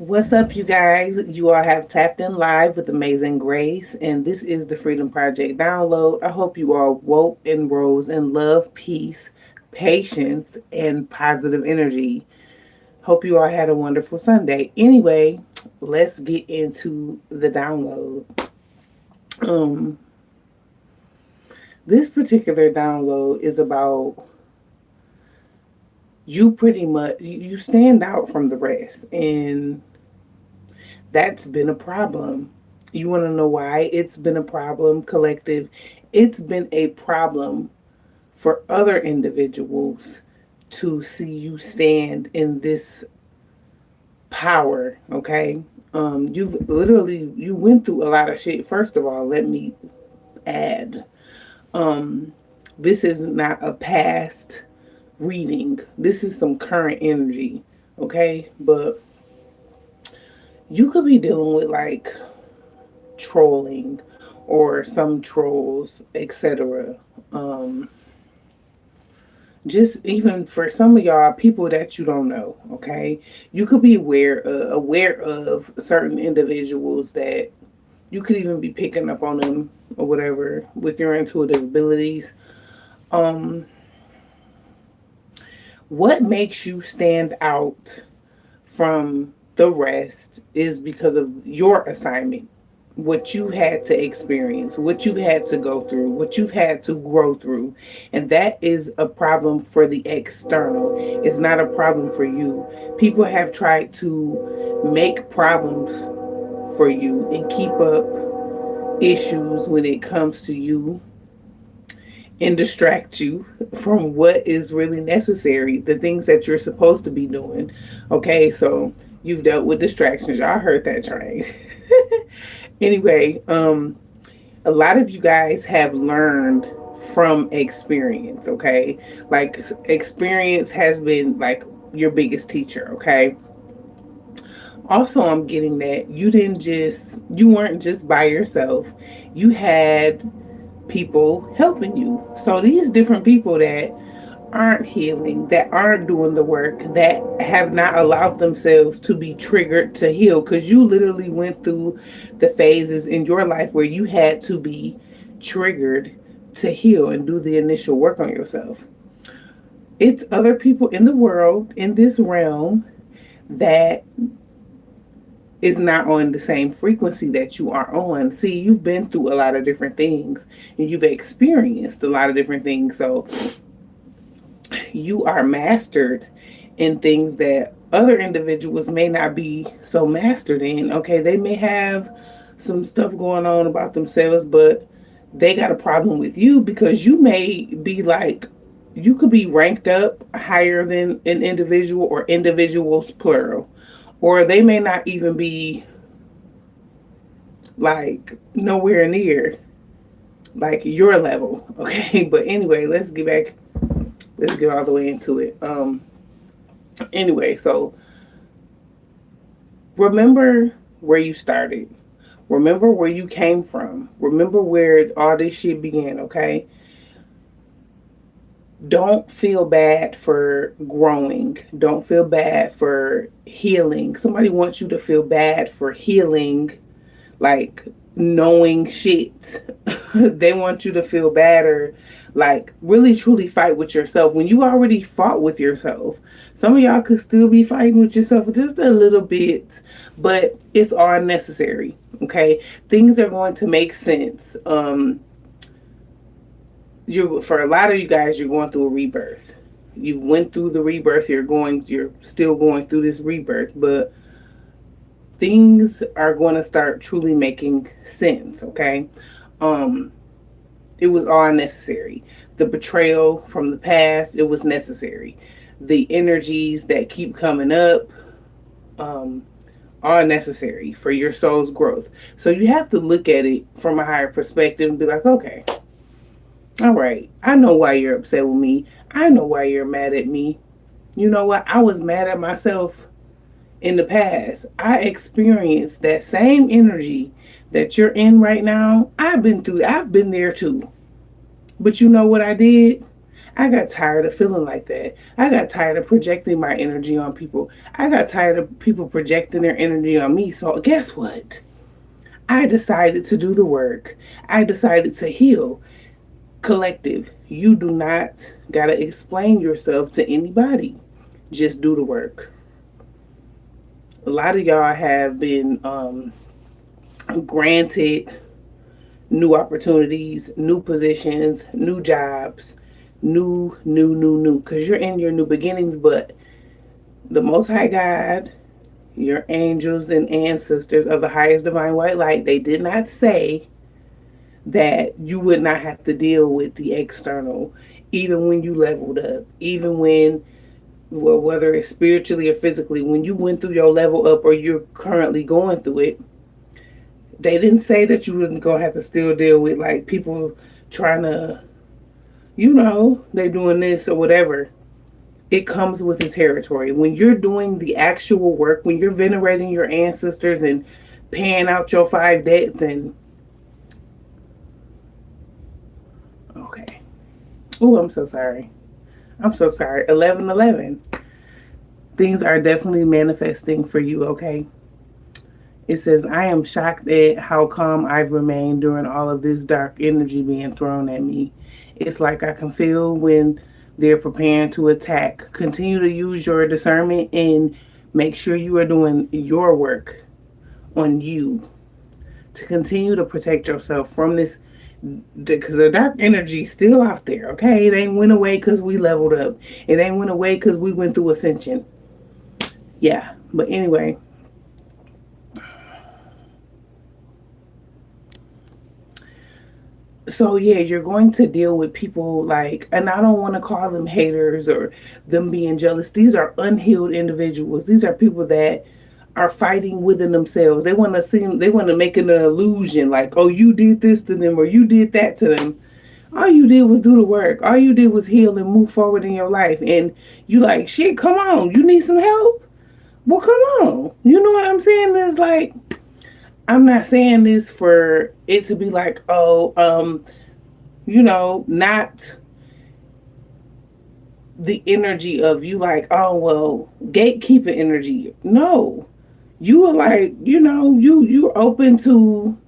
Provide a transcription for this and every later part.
What's up, you guys? You all have tapped in live with Amazing Grace, and this is the Freedom Project download. I hope you all woke and rose in love, peace, patience, and positive energy. Hope you all had a wonderful Sunday. Anyway, let's get into the download. Um, this particular download is about you pretty much you stand out from the rest, and that's been a problem. You want to know why it's been a problem, collective? It's been a problem for other individuals to see you stand in this power, okay? You went through a lot of shit. First of all, let me add, um, this is not a past reading. This is some current energy, okay? But you could be dealing with like trolling or some trolls, etc. Um, just even for some of y'all, people that you don't know, okay? You could be aware of certain individuals that you could even be picking up on them or whatever with your intuitive abilities. Um, what makes you stand out from the rest is because of your assignment, what you've had to experience, what you've had to go through, what you've had to grow through. And that is a problem for the external. It's not a problem for you. People have tried to make problems for you and keep up issues when it comes to you and distract you from what is really necessary, the things that you're supposed to be doing. Okay, so you've dealt with distractions. Y'all heard that train. Anyway, a lot of you guys have learned from experience, okay? Like experience has been like your biggest teacher, okay? Also, I'm getting that you weren't just by yourself. You had people helping you. So these different people that aren't healing, that aren't doing the work, that have not allowed themselves to be triggered to heal, because you literally went through the phases in your life where you had to be triggered to heal and do the initial work on yourself. It's other people in the world, in this realm, that is not on the same frequency that you are on. See, you've been through a lot of different things and you've experienced a lot of different things. So you are mastered in things that other individuals may not be so mastered in. Okay, they may have some stuff going on about themselves, but they got a problem with you because you may be like, you could be ranked up higher than an individual or individuals plural, or they may not even be like nowhere near like your level. Okay, but anyway, let's get all the way into it. Anyway, so remember where you started. Remember where you came from. Remember where all this shit began, okay? Don't feel bad for growing. Don't feel bad for healing. Somebody wants you to feel bad for healing, like knowing shit. They want you to feel bad or like really truly fight with yourself when you already fought with yourself. Some of y'all could still be fighting with yourself just a little bit, but it's all necessary. Okay, things are going to make sense. You For a lot of you guys, you're going through a rebirth. You went through the rebirth. You're still going through this rebirth, but things are going to start truly making sense. Okay, um, it was all necessary. The betrayal from the past, it was necessary. The energies that keep coming up, um, are necessary for your soul's growth. So you have to look at it from a higher perspective and be like, okay, all right, I know why you're upset with me. I know why you're mad at me. You know what? I was mad at myself in the past. I experienced that same energy that you're in right now. I've been there too. But you know what I did? I got tired of feeling like that. I got tired of projecting my energy on people. I got tired of people projecting their energy on me. So, guess what? I decided to do the work. I decided to heal. Collective, you do not got to explain yourself to anybody. Just do the work. A lot of y'all have been granted new opportunities, new positions, new jobs, new, because you're in your new beginnings. But the Most High God, your angels and ancestors of the highest divine white light, they did not say that you would not have to deal with the external, even when you leveled up, even when, well, whether it's spiritually or physically, when you went through your level up or you're currently going through it, they didn't say that you wasn't gonna have to still deal with like people trying to, they doing this or whatever. It comes with the territory. When you're doing the actual work, when you're venerating your ancestors and paying out your 5 debts and okay. Oh, I'm so sorry. I'm so sorry. 1111. Things are definitely manifesting for you, okay? It says, I am shocked at how calm I've remained during all of this dark energy being thrown at me. It's like I can feel when they're preparing to attack. Continue to use your discernment and make sure you are doing your work on you to continue to protect yourself from this, because the dark energy is still out there, okay? It ain't went away because we leveled up. It ain't went away because we went through ascension. Yeah, but anyway, so yeah, you're going to deal with people like, and I don't want to call them haters or them being jealous. These are unhealed individuals. These are people that are fighting within themselves. They want to make an illusion like, oh, you did this to them or you did that to them. All you did was do the work. All you did was heal and move forward in your life. And you like, shit, come on, you need some help? Well, come on. You know what I'm saying? It's like, I'm not saying this for it to be like, oh, not the energy of you like, oh, well, gatekeeper energy. No. You are like, you're open to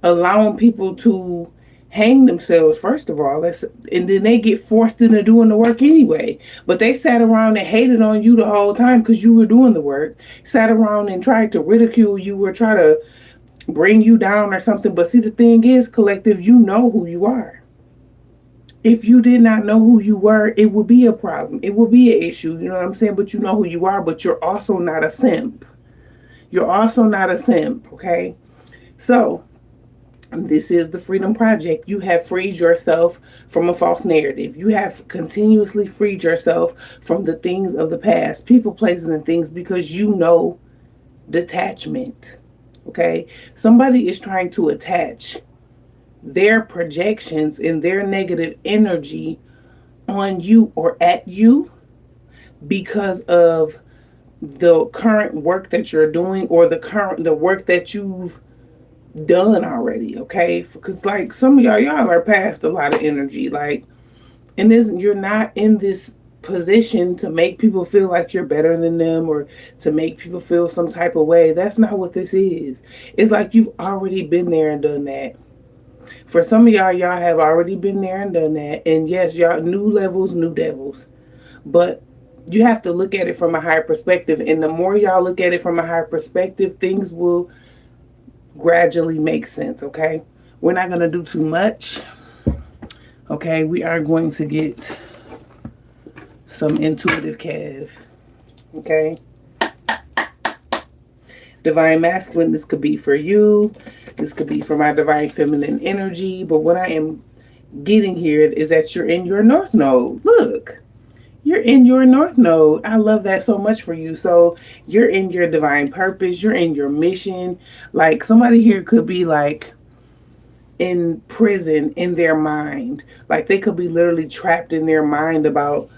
allowing people to hang themselves first of all. And then they get forced into doing the work anyway. But they sat around and hated on you the whole time because you were doing the work. Sat around and tried to ridicule you or try to bring you down or something. But see, the thing is, collective, you know who you are. If you did not know who you were, it would be a problem. It would be an issue. You know what I'm saying? But you know who you are, but you're also not a simp. You're also not a simp, okay? So, this is the Freedom Project. You have freed yourself from a false narrative. You have continuously freed yourself from the things of the past, people, places, and things, because you know detachment. Okay? Somebody is trying to attach their projections and their negative energy on you or at you because of the current work that you're doing or the work that you've done already, okay? Because like some of y'all are past a lot of energy, like, and you're not in this position to make people feel like you're better than them or to make people feel some type of way. That's not what this is. It's like you've already been there and done that. For some of y'all have already been there and done that. And yes, y'all, new levels, new devils. But you have to look at it from a higher perspective. And the more y'all look at it from a higher perspective, things will gradually make sense, okay? We're not going to do too much. Okay, we are going to get some intuitive Kev. Okay? Divine Masculine, this could be for you. This could be for my Divine Feminine energy. But what I am getting here is that you're in your North Node. Look, you're in your North Node. I love that so much for you. So you're in your divine purpose. You're in your mission. Like somebody here could be like in prison in their mind. Like they could be literally trapped in their mind about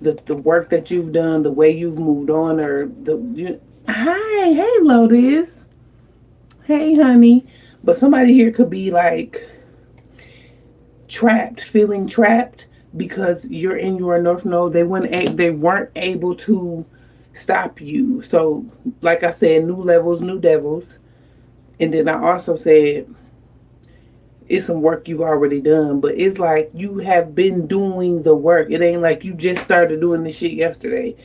the work that you've done, the way you've moved on, or hi, hey Lotus, hey honey. But somebody here could be like trapped, feeling trapped because you're in your north node. They weren't able to stop you. So, like I said, new levels, new devils. And then I also said it's some work you've already done, but it's like you have been doing the work. It ain't like you just started doing this shit yesterday,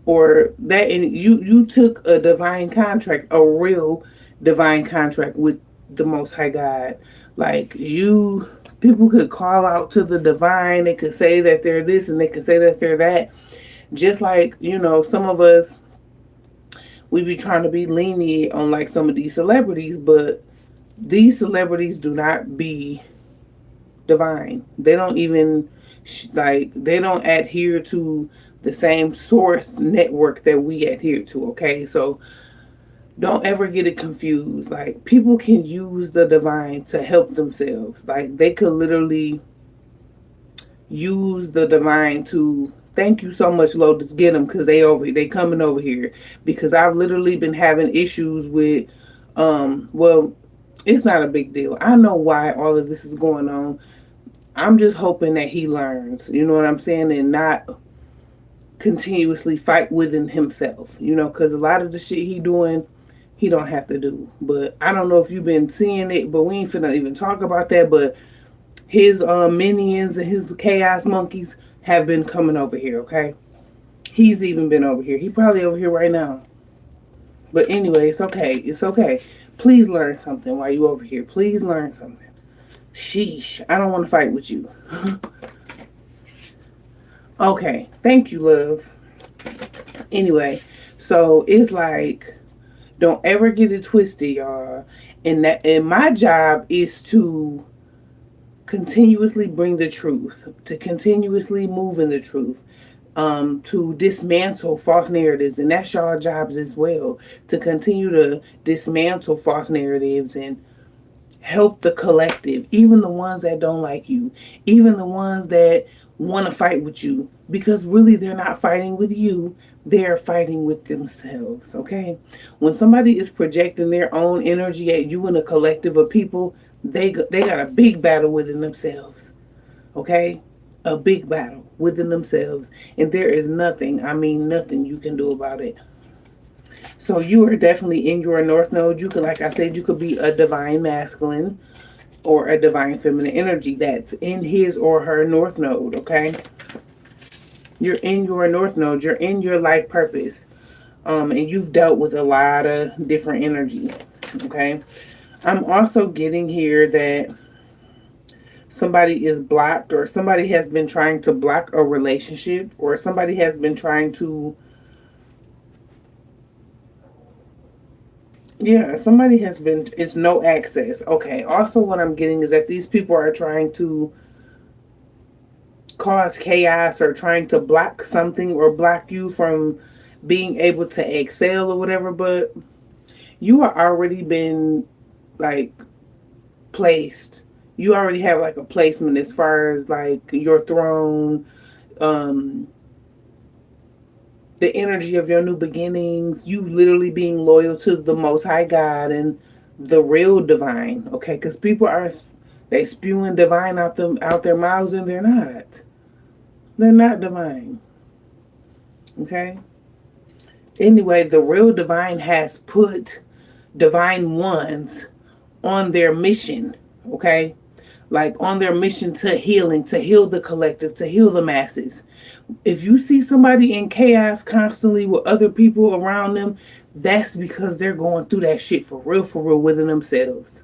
or that. And you took a divine contract, a real divine contract with the Most High God. Like you, people could call out to the divine. They could say that they're this and they could say that they're that. Just like, some of us, we be trying to be lenient on like some of these celebrities, but these celebrities do not be divine. They don't even they don't adhere to the same source network that we adhere to. Okay, so don't ever get it confused. Like people can use the divine to help themselves. Like they could literally use the divine to thank you so much, Lotus. Get them because they coming over here because I've literally been having issues with well, it's not a big deal. I know why all of this is going on. I'm just hoping that he learns, you know what I'm saying, and not continuously fight within himself, because a lot of the shit he doing, he don't have to do. But I don't know if you've been seeing it, but we ain't finna even talk about that. But his minions and his chaos monkeys have been coming over here, okay? He's even been over here. He probably over here right now. But anyway, it's okay. It's okay. Please learn something while you over here. Please learn something. Sheesh. I don't want to fight with you. Okay. Thank you, love. Anyway, so it's like, don't ever get it twisted, y'all. And my job is to continuously bring the truth, to continuously move in the truth, to dismantle false narratives, and that's y'all jobs as well, to continue to dismantle false narratives and help the collective, even the ones that don't like you, even the ones that want to fight with you, because really they're not fighting with you, they're fighting with themselves. Okay, when somebody is projecting their own energy at you in a collective of people, they got a big battle within themselves. Okay, a big battle within themselves, and there is nothing, I mean nothing, you can do about it. So you are definitely in your north node. You could, like I said, you could be a divine masculine or a divine feminine energy that's in his or her north node. Okay, you're in your north node. You're in your life purpose, and you've dealt with a lot of different energy. Okay, I'm also getting here that somebody is blocked, or somebody has been trying to block a relationship, or somebody has been trying to, yeah, somebody has been, it's no access. Okay, also what I'm getting is that these people are trying to cause chaos or trying to block something or block you from being able to excel or whatever, but you are already been like placed. You already have like a placement as far as like your throne, um the energy of your new beginnings, you literally being loyal to the Most High God and the real divine. Okay, because people are, they spewing divine out their mouths, and they're not. They're not divine. Okay. Anyway, the real divine has put divine ones on their mission. Okay, like on their mission to healing, to heal the collective, to heal the masses. If you see somebody in chaos constantly with other people around them, that's because they're going through that shit for real within themselves.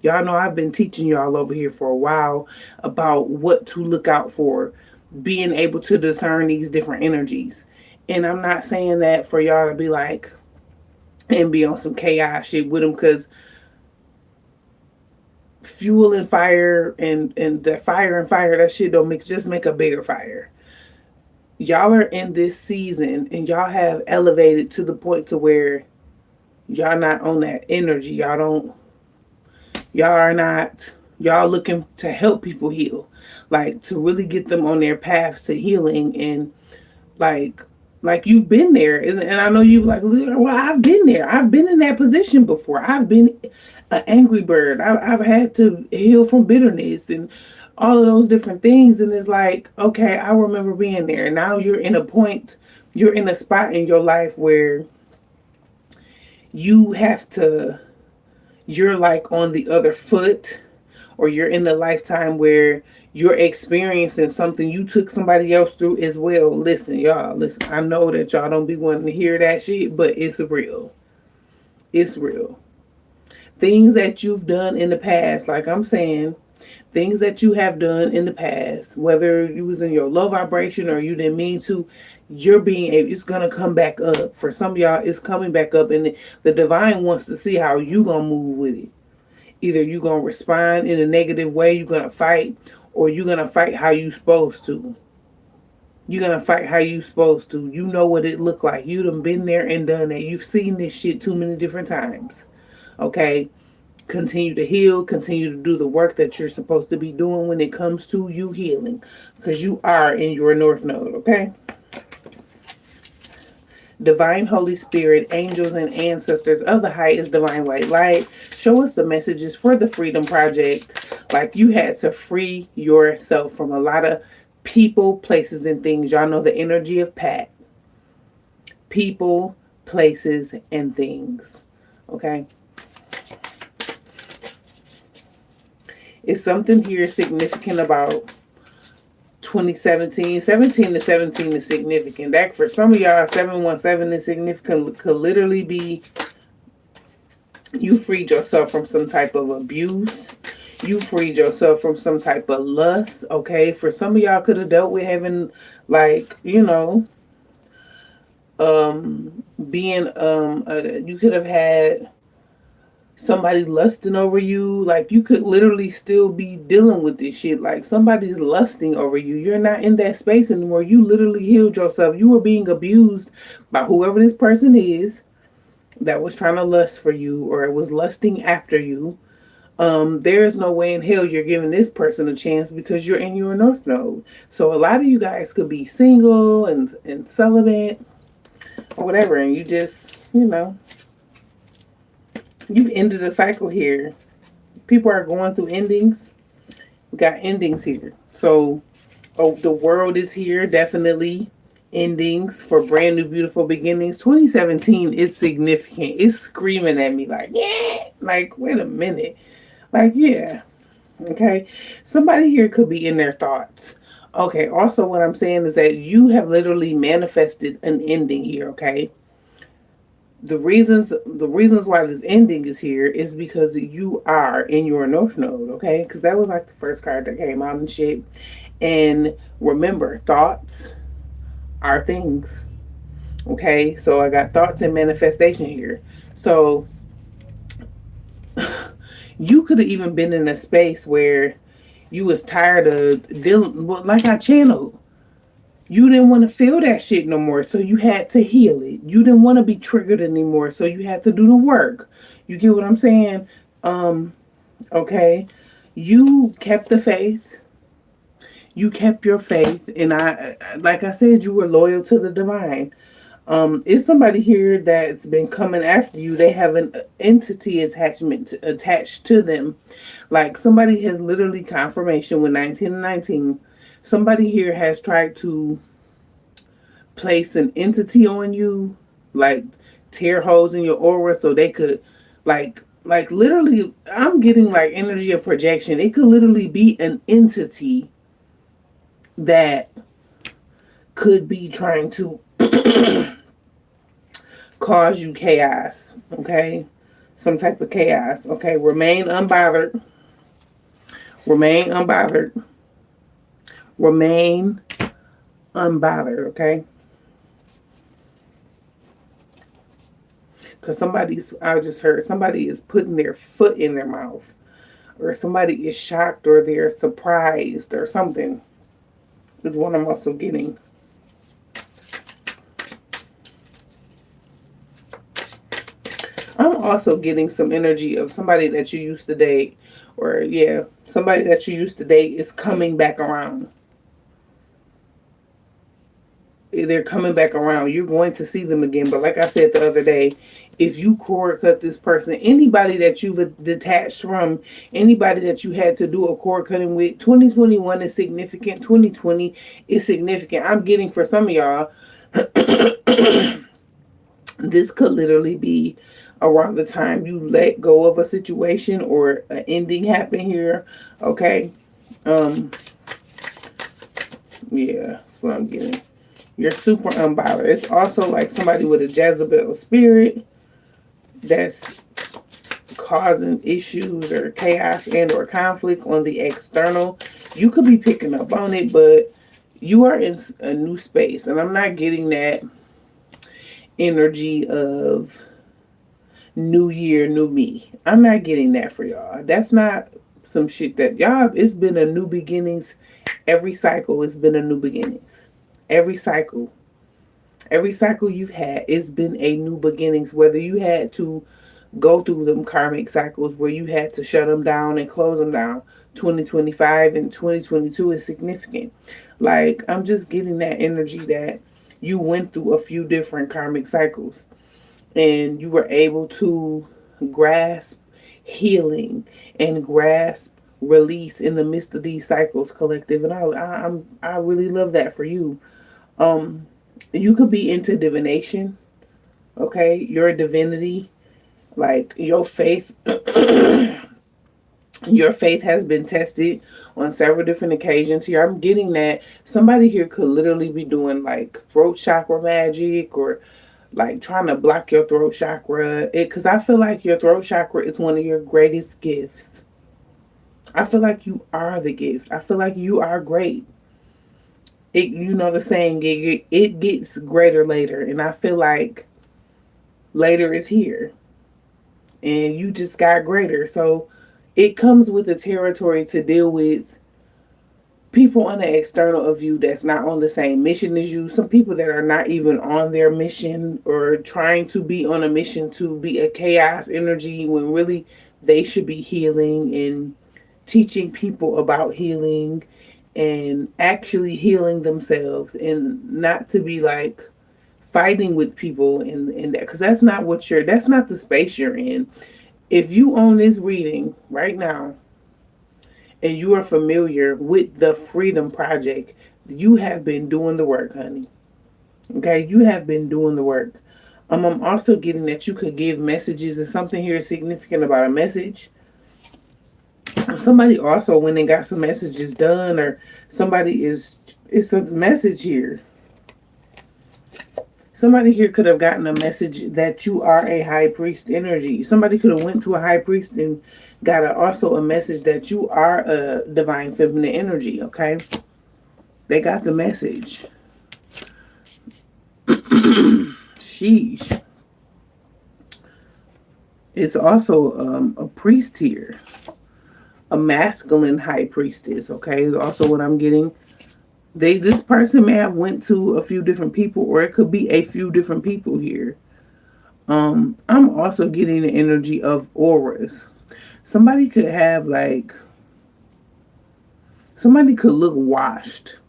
Y'all know I've been teaching y'all over here for a while about what to look out for, being able to discern these different energies. And I'm not saying that for y'all to be like and be on some chaos shit with them, because fuel and fire and the fire and fire, that shit don't mix, just make a bigger fire. Y'all are in this season and y'all have elevated to the point to where y'all not on that energy. Y'all are not, y'all looking to help people heal, like to really get them on their path to healing. And like you've been there, and I know you like, well, I've been there, I've been in that position before, I've been an angry bird, I've had to heal from bitterness and all of those different things. And it's like, okay, I remember being there. Now you're in a spot in your life where you have to, you're like on the other foot, or you're in the lifetime where you're experiencing something you took somebody else through as well. Listen, y'all, listen, I know that y'all don't be wanting to hear that shit, but it's real. It's real. Things that you've done in the past, like I'm saying, things that you have done in the past, whether you was in your low vibration or you didn't mean to, you're being able, it's gonna come back up. For some of y'all, it's coming back up, and the divine wants to see how you gonna move with it. Either you gonna respond in a negative way, you gonna fight, or you gonna fight how you supposed to. You're gonna fight how you supposed to. You know what it looked like. You done been there and done that. You've seen this shit too many different times. Okay? Continue to heal, continue to do the work that you're supposed to be doing when it comes to you healing, because you are in your north node. Okay? Divine Holy Spirit, angels, and ancestors of the highest divine white light, show us the messages for the Freedom Project. Like, you had to free yourself from a lot of people, places, and things. Y'all know the energy of Pat. People, places, and things. Okay? Is something here significant about 2017? 17 to 17 is significant. That for some of y'all, 717 is significant. Could literally be you freed yourself from some type of abuse. You freed yourself from some type of lust. Okay? For some of y'all, could have dealt with having, like, you know, being you could have had somebody lusting over you. Like, you could literally still be dealing with this shit. Like, somebody's lusting over you. You're not in that space anymore. You literally healed yourself. You were being abused by whoever this person is that was trying to lust for you, or it was lusting after you. There is no way in hell you're giving this person a chance, because you're in your north node. So a lot of you guys could be single and celibate or whatever, and you just, you know, you've ended a cycle here. People are going through endings. We got endings here. So, oh, the world is here. Definitely endings for brand new, beautiful beginnings. 2017 is significant. It's screaming at me like, yeah. Like, wait a minute. Like, yeah. Okay. Somebody here could be in their thoughts. Okay. Also, what I'm saying is that you have literally manifested an ending here. Okay. The reasons why this ending is here is because you are in your north node. Okay, because that was like the first card that came out and shit. And remember, thoughts are things. Okay, so I got thoughts and manifestation here. So you could have even been in a space where you was tired of dealing, like I channeled, you didn't want to feel that shit no more, so you had to heal it. You didn't want to be triggered anymore, so you had to do the work. You get what I'm saying? Okay. You kept the faith. You kept your faith, and like I said, you were loyal to the divine. It's somebody here that's been coming after you. They have an entity attachment attached to them. Like, somebody has literally confirmation with 19 and 19. Somebody here has tried to place an entity on you, like tear holes in your aura so they could, like literally, I'm getting like energy of projection. It could literally be an entity that could be trying to cause you chaos. Okay, some type of chaos. Okay, remain unbothered. Remain unbothered. Remain unbothered. Okay. Because I just heard somebody is putting their foot in their mouth, or somebody is shocked, or they're surprised, or something, is what I'm also getting. I'm also getting some energy of somebody that you used to date, or yeah, somebody that you used to date is coming back around. they're coming back around. You're going to see them again. But like I said the other day, if you cord cut this person, anybody that you've detached from, anybody that you had to do a cord cutting with, 2021 is significant. 2020 is significant. I'm getting for some of y'all, this could literally be around the time you let go of a situation or an ending happen here. Okay. Um, yeah, that's what I'm getting. You're super unbothered. It's also like somebody with a Jezebel spirit that's causing issues or chaos and or conflict on the external. You could be picking up on it, but you are in a new space. And I'm not getting that energy of new year, new me. I'm not getting that for y'all. That's not some shit that y'all, it's been a new beginnings. Every cycle has been a new beginnings. Every cycle. Every cycle you've had, it's been a new beginnings. Whether you had to go through them karmic cycles where you had to shut them down and close them down. 2025 and 2022 is significant. Like, I'm just getting that energy that you went through a few different karmic cycles and you were able to grasp healing and grasp release in the midst of these cycles, collective. And I really love that for you. You could be into divination. Okay, you're a divinity. Like, your faith your faith has been tested on several different occasions here. I'm getting that somebody here could literally be doing like throat chakra magic or like trying to block your throat chakra. Because I feel like your throat chakra is one of your greatest gifts. I feel like you are the gift. I feel like you are great. You know the saying, it gets greater later. And I feel like later is here. And you just got greater. So it comes with the territory to deal with people on the external of you that's not on the same mission as you. Some people that are not even on their mission or trying to be on a mission to be a chaos energy when really they should be healing and teaching people about healing and actually healing themselves, and not to be like fighting with people in that, because that's not the space you're in. If you own this reading right now and you are familiar with the Freedom Project, you have been doing the work, honey. Okay, you have been doing the work. I'm also getting that you could give messages, and something here is significant about a message. Somebody also went and got some messages done, or it's a message here. Somebody here could have gotten a message that you are a high priest energy. Somebody could have went to a high priest and got also a message that you are a divine feminine energy, okay? They got the message. Sheesh. It's also a priest here. A masculine high priestess, okay? Is also what I'm getting. This person may have went to a few different people, or it could be a few different people here. I'm also getting the energy of auras. Somebody could have somebody could look washed.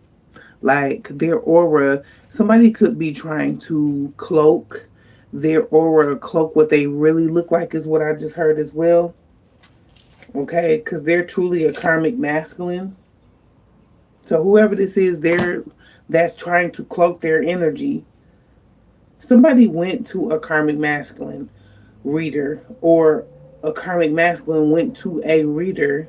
Like their aura, somebody could be trying to cloak their aura, or cloak what they really look like, is what I just heard as well. Okay, because they're truly a karmic masculine. So whoever this is, that's trying to cloak their energy. Somebody went to a karmic masculine reader, or a karmic masculine went to a reader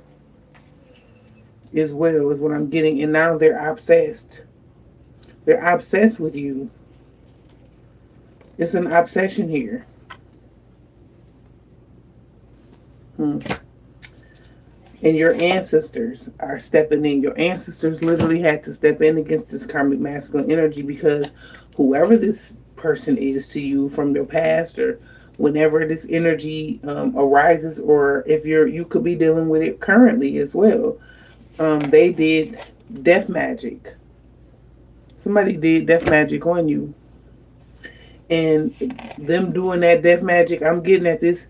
as well, is what I'm getting. And now they're obsessed. They're obsessed with you. It's an obsession here. And your ancestors are stepping in. Your ancestors literally had to step in against this karmic masculine energy, because whoever this person is to you from your past, or whenever this energy arises, or if you could be dealing with it currently as well. They did death magic. Somebody did death magic on you. And them doing that death magic, I'm getting at this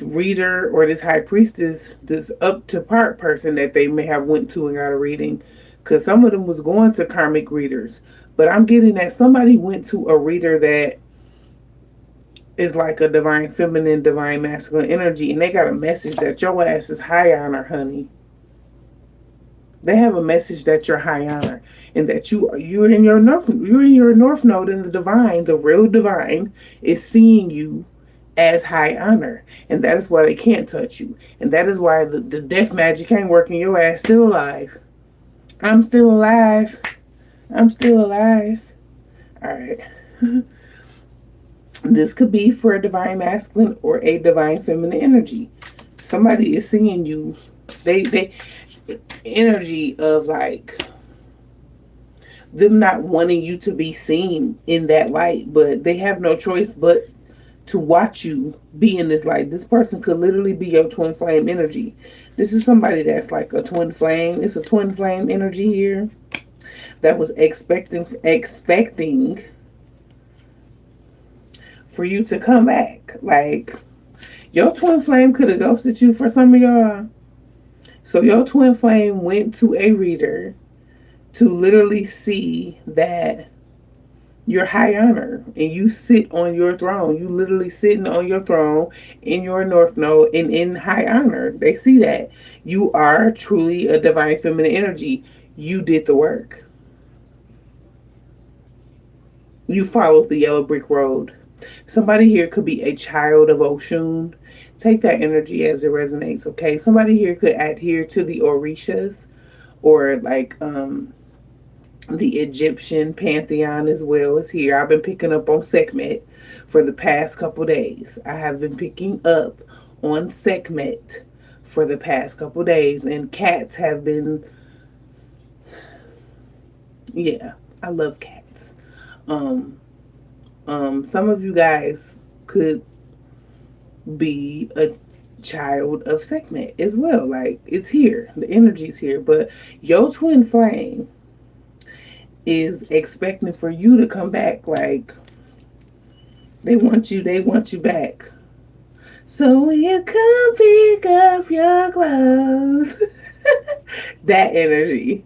reader or this high priestess, this up to part person that they may have went to and got a reading, because some of them was going to karmic readers, But I'm getting that somebody went to a reader that is like a divine feminine, divine masculine energy, and they got a message that your ass is high on her, honey. They have a message that you're high honor, and that you're in your north node in the divine. The real divine is seeing you as high honor, and that is why they can't touch you, and that is why the death magic ain't working. Your ass still alive. I'm still alive. I'm still alive. All right. This could be for a divine masculine or a divine feminine energy. Somebody is seeing you. They energy of like them not wanting you to be seen in that light, but they have no choice but to watch you be in this light. This person could literally be your twin flame energy. This is somebody that's like a twin flame. It's a twin flame energy here that was expecting for you to come back. Like, your twin flame could have ghosted you for some of y'all. So your twin flame went to a reader to literally see that you're high honor and you sit on your throne. You literally sitting on your throne in your north node and in high honor. They see that you are truly a divine feminine energy. You did the work. You followed the yellow brick road. Somebody here could be a child of Oshun. Take that energy as it resonates, okay? Somebody here could adhere to the Orishas, or like the Egyptian pantheon as well is here. I've been picking up on Sekhmet for the past couple days. I have been picking up on Sekhmet for the past couple days, and cats have been, yeah, I love cats. Some of you guys could be a child of Sekhmet as well. Like, it's here. The energy's here. But your twin flame is expecting for you to come back. Like, they want you back. So when you come pick up your clothes. That energy.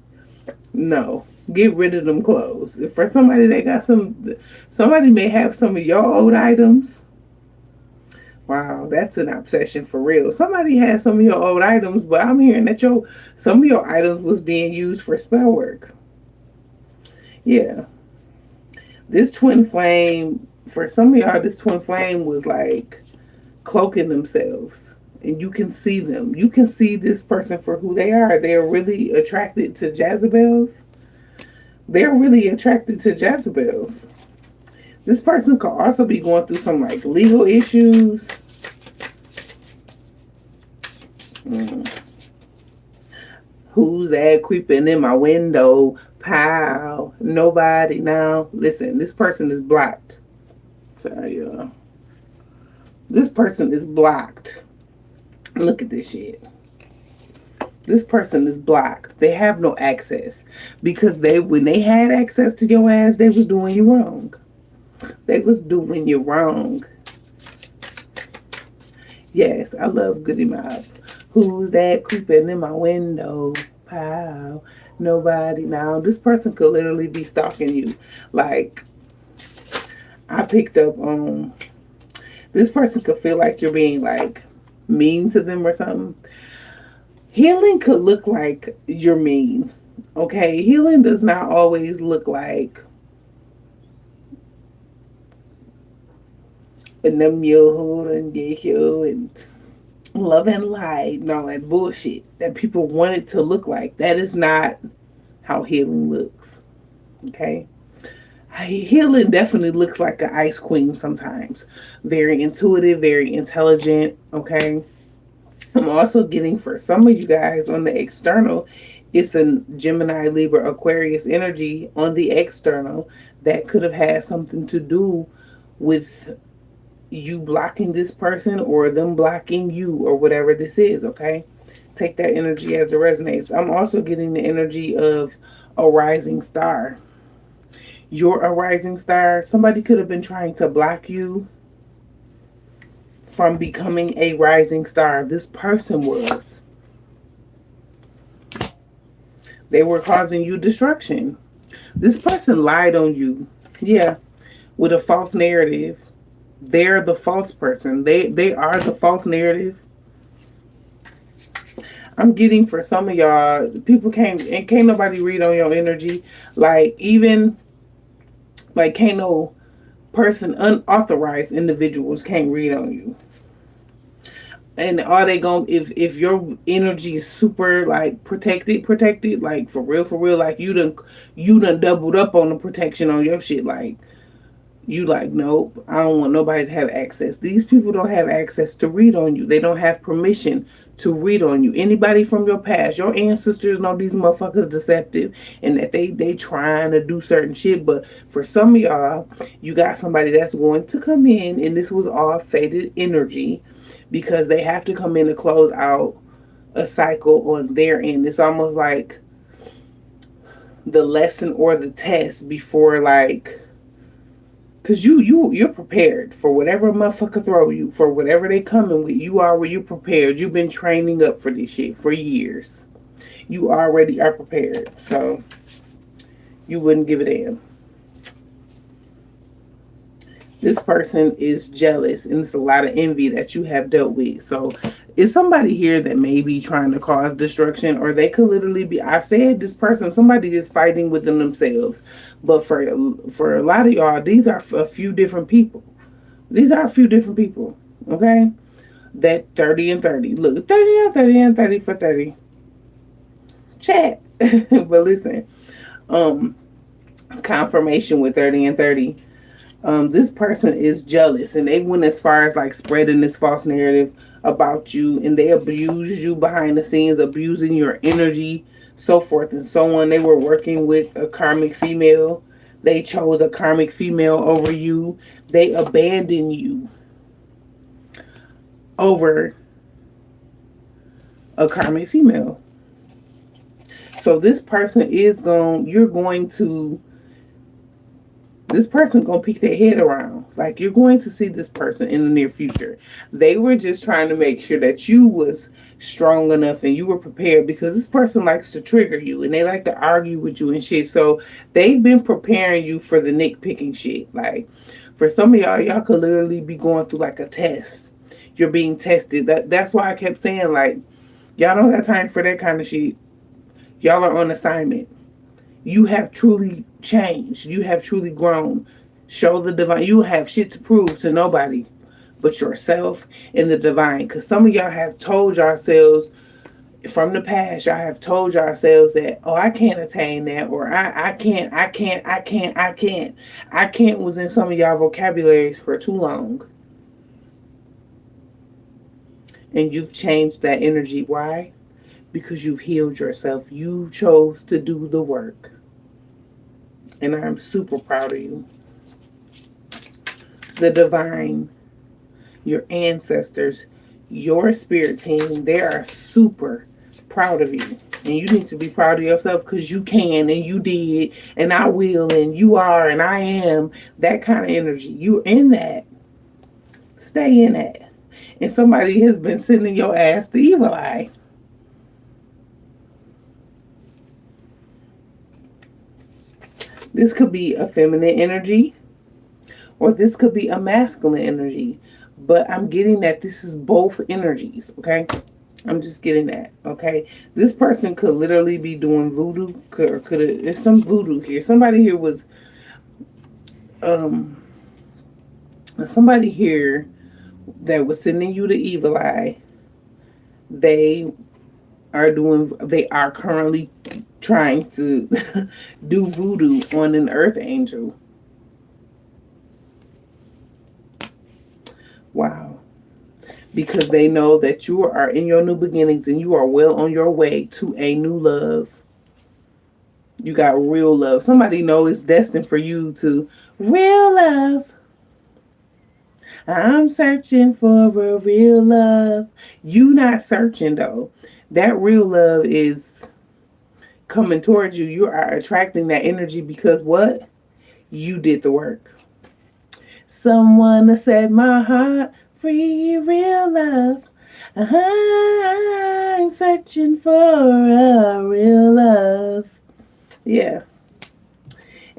No. Get rid of them clothes. For somebody that got somebody may have some of your old items. Wow, that's an obsession for real. Somebody has some of your old items, but I'm hearing that some of your items was being used for spell work. Yeah. This twin flame, for some of y'all, this twin flame was like cloaking themselves. And you can see them. You can see this person for who they are. They're really attracted to Jezebels. They're really attracted to Jezebels. This person could also be going through some like legal issues. Who's that creeping in my window? Pow. Nobody now. Listen, this person is blocked. Sorry, y'all. This person is blocked. Look at this shit. This person is blocked. They have no access. Because when they had access to your ass, they was doing you wrong. They was doing you wrong. Yes, I love Goody Mob. Who's that creeping in my window? Pow. Nobody now. This person could literally be stalking you. Like, I picked up on, this person could feel like you're being like mean to them or something. Healing could look like you're mean. Okay? Healing does not always look like and them you and get you and love and light and all that bullshit that people want it to look like. That is not how healing looks. Okay? Healing definitely looks like an ice queen sometimes. Very intuitive, very intelligent. Okay? I'm also getting for some of you guys on the external, it's a Gemini, Libra, Aquarius energy on the external that could have had something to do with you blocking this person or them blocking you or whatever this is, okay? Take that energy as it resonates. I'm also getting the energy of a rising star. You're a rising star. Somebody could have been trying to block you from becoming a rising star. This person was. They were causing you destruction. This person lied on you. Yeah, with a false narrative. They're the false person. They are the false narrative. I'm getting for some of y'all, people can't nobody read on your energy. Like even like can't no person, unauthorized individuals can't read on you. And are they going, if your energy is super like protected, like for real, like you done doubled up on the protection on your shit, like you like, nope, I don't want nobody to have access. These people don't have access to read on you. They don't have permission to read on you. Anybody from your past, your ancestors know these motherfuckers deceptive and that they trying to do certain shit. But for some of y'all, you got somebody that's going to come in, and this was all fated energy because they have to come in to close out a cycle on their end. It's almost like the lesson or the test before, like, cause you're prepared for whatever a motherfucker throw you, for whatever they coming with. You are where you prepared. You've been training up for this shit for years. You already are prepared. So you wouldn't give a damn. This person is jealous, and it's a lot of envy that you have dealt with. So is somebody here that may be trying to cause destruction, or they could literally be, I said this person, somebody is fighting within themselves. But for a lot of y'all, these are a few different people. These are a few different people. Okay? That 30 and 30. Look, 30 and 30 and 30 for 30. Chat. But listen, um, confirmation with 30 and 30. This person is jealous, and they went as far as like spreading this false narrative about you, and they abuse you behind the scenes, abusing your energy, so forth and so on. They were working with a karmic female. They chose a karmic female over you. They abandoned you over a karmic female. So this person is going to this person gonna peek their head around. Like, you're going to see this person in the near future. They were just trying to make sure that you was strong enough and you were prepared, because this person likes to trigger you and they like to argue with you and shit. So they've been preparing you for the nitpicking shit. Like, for some of y'all could literally be going through like a test. You're being tested. That's why I kept saying, like, y'all don't have time for that kind of shit. Y'all are on assignment. You have truly changed. You have truly grown. Show the divine. You have shit to prove to nobody but yourself and the divine. Because some of y'all have told yourselves from the past, y'all have told yourselves that, oh, I can't attain that, or I can't. I can't was in some of y'all vocabularies for too long. And you've changed that energy. Why? Because you've healed yourself. You chose to do the work. And I'm super proud of you. The divine, your ancestors, your spirit team, they are super proud of you. And you need to be proud of yourself, because you can, and you did, and I will, and you are, and I am. That kind of energy. You're in that. Stay in that. And somebody has been sending your ass the evil eye. This could be a feminine energy, or this could be a masculine energy. But I'm getting that this is both energies, okay? I'm just getting that, okay? This person could literally be doing voodoo, there's some voodoo here. Somebody here was, somebody here that was sending you the evil eye. They are currently trying to do voodoo on an earth angel. Wow. Because they know that you are in your new beginnings and you are well on your way to a new love. You got real love. Somebody know it's destined for you to real love. I'm searching for a real love. You not searching though. That real love is coming towards you. You are attracting that energy because what? You did the work. Someone set my heart free, real love. I'm searching for a real love. Yeah.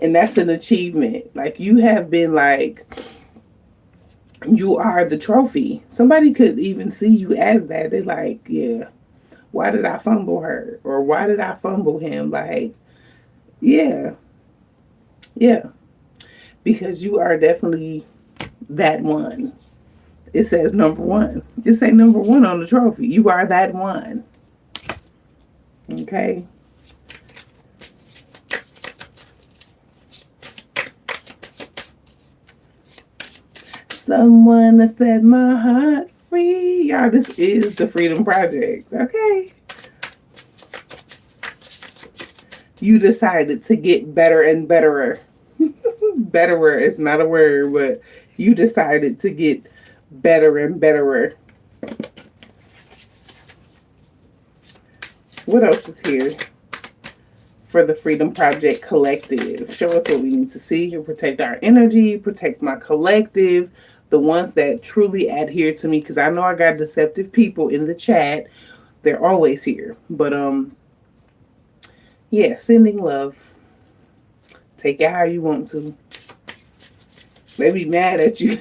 And that's an achievement. Like, you have been like, you are the trophy. Somebody could even see you as that. They're like, yeah, why did I fumble her? Or why did I fumble him? Like, yeah, yeah. Because you are definitely that one. It says number one. It say number one on the trophy. You are that one. Okay. Someone that set my heart free. Y'all, this is the Freedom Project. Okay. You decided to get better and betterer. Betterer is not a word, but you decided to get better and betterer. What else is here for the Freedom Project Collective? Show us what we need to see here. Protect our energy, protect my collective, the ones that truly adhere to me, because I know I got deceptive people in the chat. They're always here. But yeah, sending love. Take it how you want to. They be mad at you.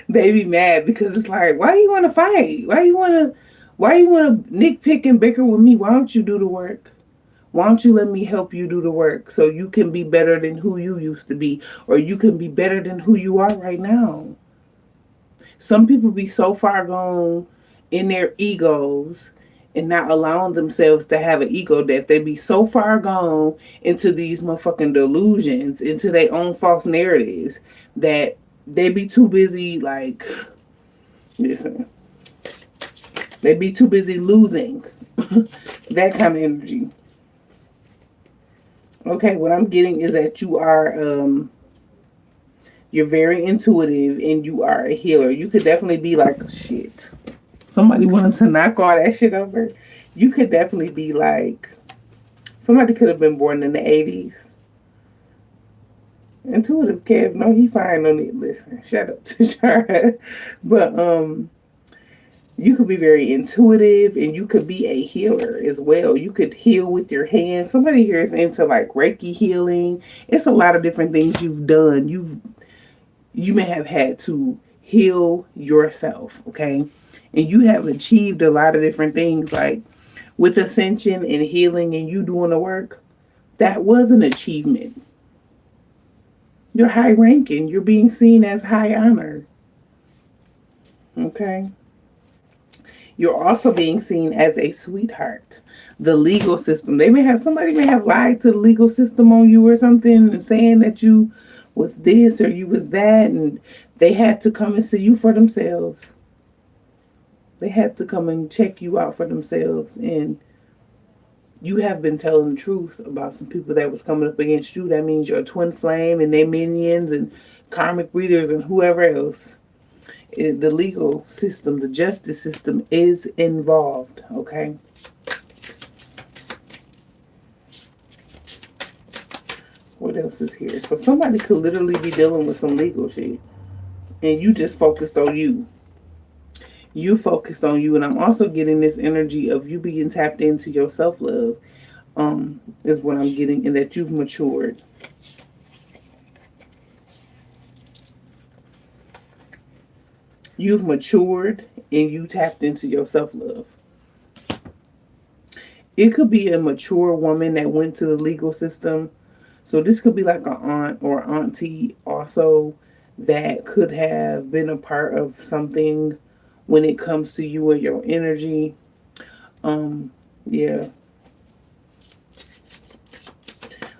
They be mad because it's like, why you want to fight? Why you want to nitpick and bicker with me? Why don't you do the work? Why don't you let me help you do the work so you can be better than who you used to be, or you can be better than who you are right now? Some people be so far gone in their egos and not allowing themselves to have an ego death. They be so far gone into these motherfucking delusions, into their own false narratives, that they be too busy, like, listen, they be too busy losing that kind of energy. Okay, what I'm getting is that you are you're very intuitive and you are a healer. You could definitely be like, shit, somebody wanted to knock all that shit over. You could definitely be like, somebody could have been born in the 80s. Intuitive Kev, no, he fine on it. Listen, shut up to Shara. But you could be very intuitive and you could be a healer as well. You could heal with your hands. Somebody here is into like Reiki healing. It's a lot of different things you've done. You may have had to heal yourself, okay? And you have achieved a lot of different things, like with ascension and healing and you doing the work. That was an achievement. You're high ranking. You're being seen as high honor. Okay? You're also being seen as a sweetheart. The legal system. Somebody may have lied to the legal system on you or something and saying that you was this or you was that, and they had to come and see you for themselves. They had to come and check you out for themselves, and you have been telling the truth about some people that was coming up against you. That means your twin flame and their minions and karmic readers and whoever else. The legal system, the justice system is involved, okay? What else is here? So somebody could literally be dealing with some legal shit, and you just focused on you. You focused on you, and I'm also getting this energy of you being tapped into your self-love, is what I'm getting, and that you've matured. You've matured and you tapped into your self-love. It could be a mature woman that went to the legal system. So this could be like an aunt or auntie also that could have been a part of something when it comes to you and your energy. Yeah.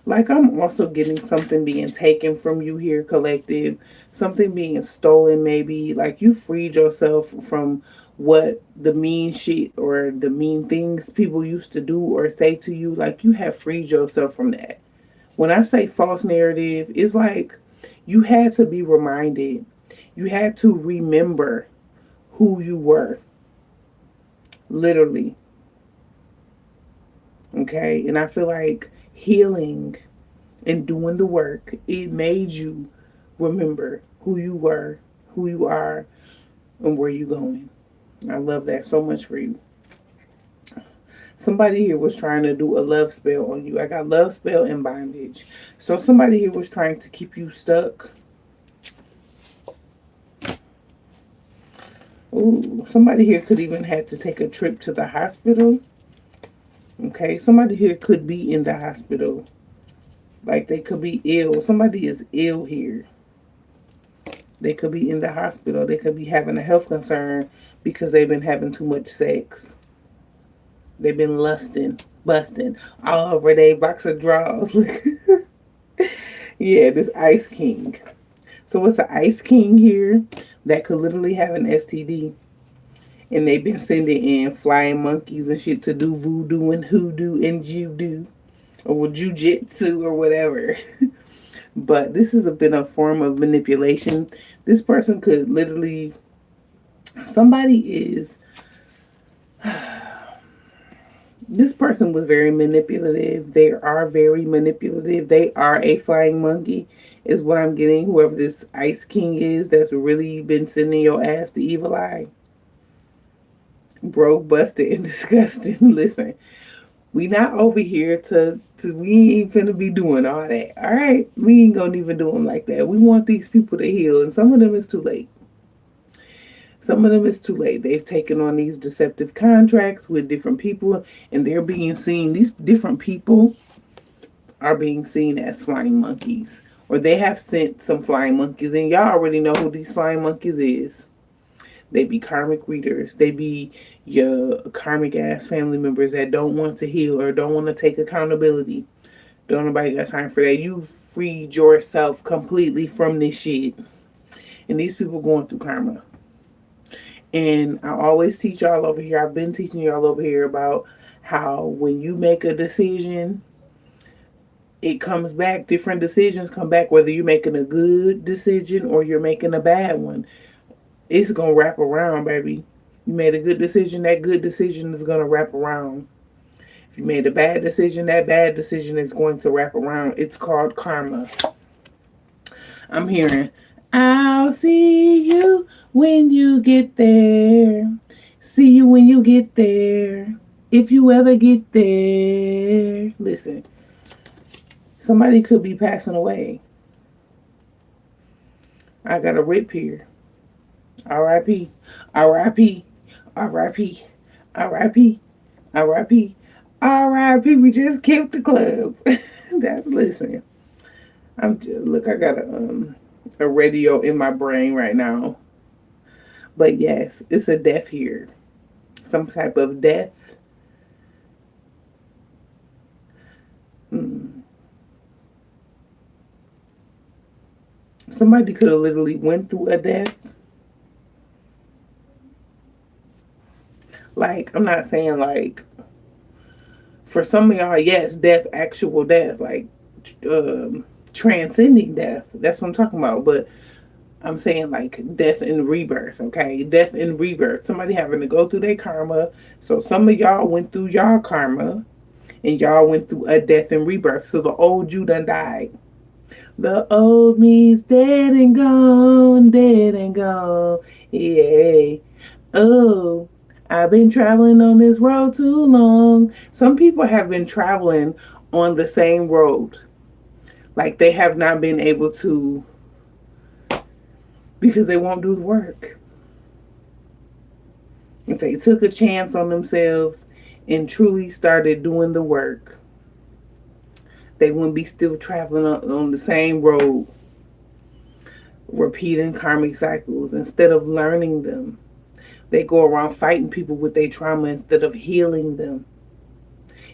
Like, I'm also getting something being taken from you here, collective. Something being stolen, maybe. Like, you freed yourself from what the mean shit or the mean things people used to do or say to you. Like, you have freed yourself from that. When I say false narrative, it's like you had to be reminded. You had to remember who you were. Literally. Okay? And I feel like healing and doing the work, it made you remember who you were, who you are, and where you're going. I love that so much for you. Somebody here was trying to do a love spell on you. I got love spell and bondage. So somebody here was trying to keep you stuck. Ooh, somebody here could even had to take a trip to the hospital. Okay, somebody here could be in the hospital. Like they could be ill. Somebody is ill here. They could be in the hospital. They could be having a health concern because they've been having too much sex. They've been lusting, busting all over their box of drawers. Yeah, this Ice King. So it's an Ice King here that could literally have an STD. And they've been sending in flying monkeys and shit to do voodoo and hoodoo and judo or jujitsu or whatever. But this has been a form of manipulation. This person could literally, somebody is, this person was very manipulative. They are very manipulative. They are a flying monkey, is what I'm getting. Whoever this Ice King is that's really been sending your ass the evil eye. Broke, busted, and disgusting. Listen, we not over here to we ain't finna be doing all that. All right, we ain't gonna even do them like that. We want these people to heal, and some of them is too late. Some of them is too late. They've taken on these deceptive contracts with different people, and they're being seen. These different people are being seen as flying monkeys, or they have sent some flying monkeys, and y'all already know who these flying monkeys is. They be karmic readers. They be your karmic ass family members that don't want to heal or don't want to take accountability. Don't nobody got time for that. You freed yourself completely from this shit. And these people going through karma. And I always teach y'all over here. I've been teaching y'all over here about how when you make a decision, it comes back. Different decisions come back, whether you're making a good decision or you're making a bad one. It's going to wrap around, baby. You made a good decision, that good decision is going to wrap around. If you made a bad decision, that bad decision is going to wrap around. It's called karma. I'm hearing, I'll see you when you get there. See you when you get there. If you ever get there. Listen, somebody could be passing away. I got a rip here. R.I.P. R.I.P. R.I.P. R.I.P. R.I.P. R.I.P. We just killed the club. That's listen. I'm just, look. I got a radio in my brain right now. But yes, it's a death here. Some type of death. Somebody could have literally went through a death. Like, I'm not saying like, for some of y'all, yes, death, actual death, like transcending death. That's what I'm talking about. But I'm saying like death and rebirth, okay? Death and rebirth. Somebody having to go through their karma. So some of y'all went through y'all karma and y'all went through a death and rebirth. So the old you done died. The old me's dead and gone, dead and gone. Yeah. Oh, I've been traveling on this road too long. Some people have been traveling on the same road. Like they have not been able to, because they won't do the work. If they took a chance on themselves and truly started doing the work, they wouldn't be still traveling on the same road, repeating karmic cycles instead of learning them. They go around fighting people with their trauma instead of healing them.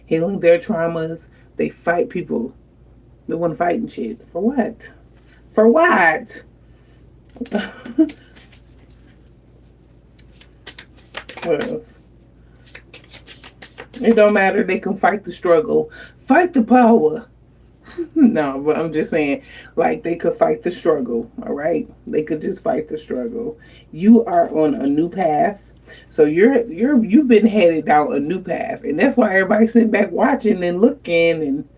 Healing their traumas, they fight people. They want to fight and shit. For what? For what? What else? It don't matter. They can fight the struggle. Fight the power. No, but I'm just saying, like, they could fight the struggle, all right? They could just fight the struggle. You are on a new path. So you've been headed down a new path. And that's why everybody's sitting back watching and looking, and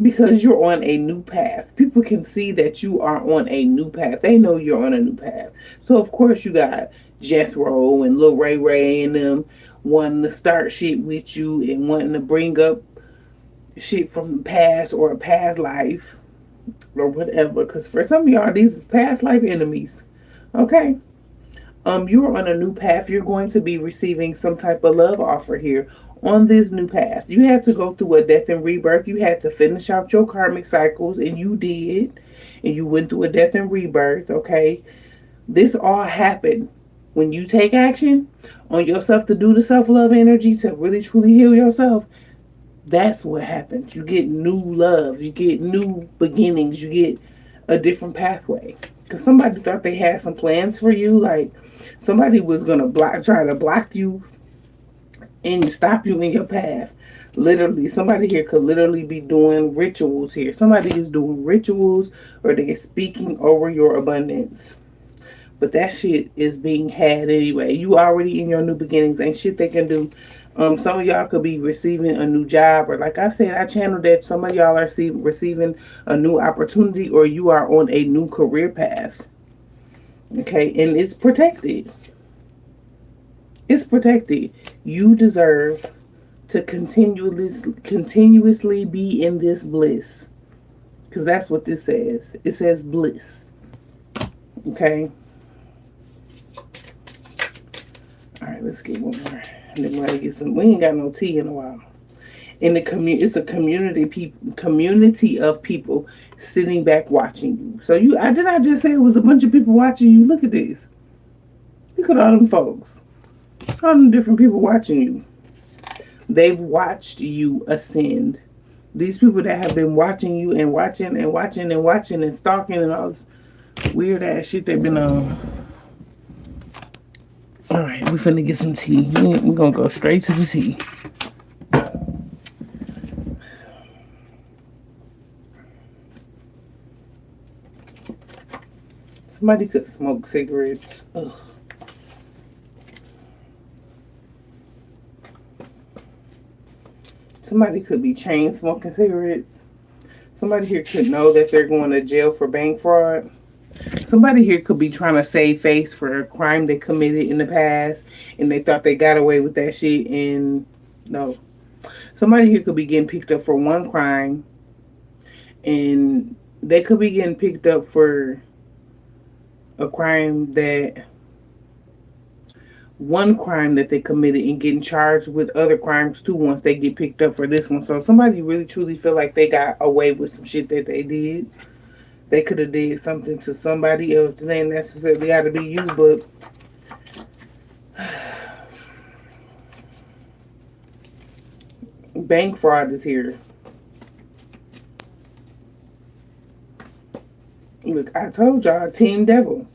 because you're on a new path. People can see that you are on a new path. They know you're on a new path. So of course you got Jethro and Lil Ray Ray and them wanting to start shit with you and wanting to bring up shit from the past or a past life or whatever. Because for some of y'all, these is past life enemies. Okay. You're on a new path. You're going to be receiving some type of love offer here on this new path. You had to go through a death and rebirth. You had to finish out your karmic cycles, and you did. And you went through a death and rebirth, okay? This all happened when you take action on yourself to do the self love energy to really truly heal yourself. That's what happens. You get new love, you get new beginnings, you get a different pathway. Because somebody thought they had some plans for you, like somebody was gonna try to block you and stop you in your path. Literally, somebody here could literally be doing rituals here. Somebody is doing rituals or they're speaking over your abundance. But that shit is being had anyway. You already in your new beginnings. Ain't shit they can do. Some of y'all could be receiving a new job, or like I said, I channeled that some of y'all are receiving a new opportunity, or you are on a new career path. Okay, and it's protected. It's protected. You deserve to continuously be in this bliss, because that's what this says. It says bliss. Okay. All right, let's get one more. And then we're gonna get some. We ain't got no tea in a while. In the it's a community of people sitting back watching you. So did I just say it was a bunch of people watching you? Look at this. Look at all them folks. All them different people watching you. They've watched you ascend. These people that have been watching you and watching and watching and watching and stalking and all this weird ass shit they've been on. Alright, we finna get some tea. We're gonna go straight to the tea. Somebody could smoke cigarettes. Ugh. Somebody could be chain smoking cigarettes. Somebody here could know that they're going to jail for bank fraud. Somebody here could be trying to save face for a crime they committed in the past and they thought they got away with that shit, and no. Somebody here could be getting picked up for one crime and they could be getting picked up for a crime that they committed and getting charged with other crimes too once they get picked up for this one. So somebody really truly feel like they got away with some shit that they did. They could have did something to somebody else. It ain't necessarily got to be you, but bank fraud is here. Look, I told y'all, Team Devil.